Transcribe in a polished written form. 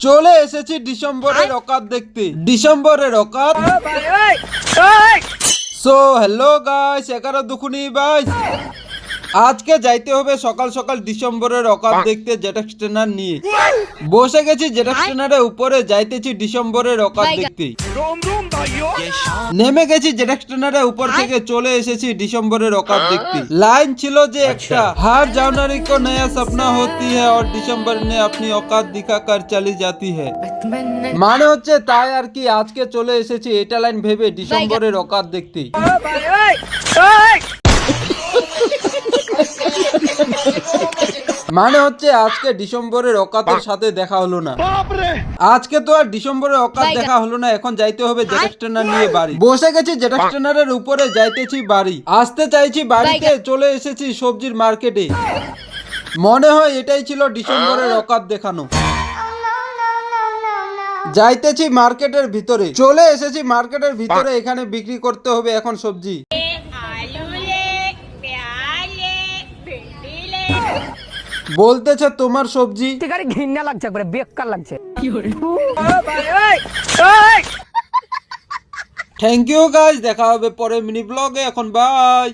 চলে এসেছি ডিসেম্বরের অকাত দেখতে। ডিসেম্বরের অকাত। সো হ্যালো গাইস, 11 দুখুনি বাইস। আজকে যাইতে হবে সকাল সকাল ডিসেম্বরের অকাত দেখতে জেটেক্স ট্রেনার নিয়ে। বসে গেছি জেটেক্স ট্রেনারের উপরে, যাইতেছি ডিসেম্বরের অকাত দেখতে। নেমে গেছি জেটেক্স ট্রেনারের উপর থেকে, চলে এসেছি ডিসেম্বরের অকাত দেখতে। লাইন ছিল যে একটা, হার জানুয়ারি को नया सपना होती है और दिसंबर ने अपनी औकात दिखाकर चली जाती है। মানে হচ্ছে তাই আর কি, আজকে চলে এসেছি এটা লাইন ভেবে ডিসেম্বরের অকাত দেখতে। মানে হচ্ছে আজকে ডিসেম্বরের অকাতের সাথে দেখা হলো না। আজকে তো আর ডিসেম্বরের অকাত দেখা হলো না, এখন যাইতে হবে জেটেক্স ট্রেনার নিয়ে বাড়ি। বসে গেছি জেটেক্স ট্রেনারের উপরে, যাইতেছি বাড়ি। আসতে চাইছি বাড়িতে, চলে এসেছি সবজির মার্কেটে। মনে হয় এটাই ছিল ডিসেম্বরের অকাত দেখানো। যাইতেছি মার্কেটের ভিতরে, চলে এসেছি মার্কেটের ভিতরে। এখানে বিক্রি করতে হবে এখন সবজি। বলতেছে তোমার সবজি ঘৃণা লাগছে, একবারে বেকার লাগছে। থ্যাংক ইউ গাইস, দেখা হবে পরে মিনি ব্লগে। এখন বাই।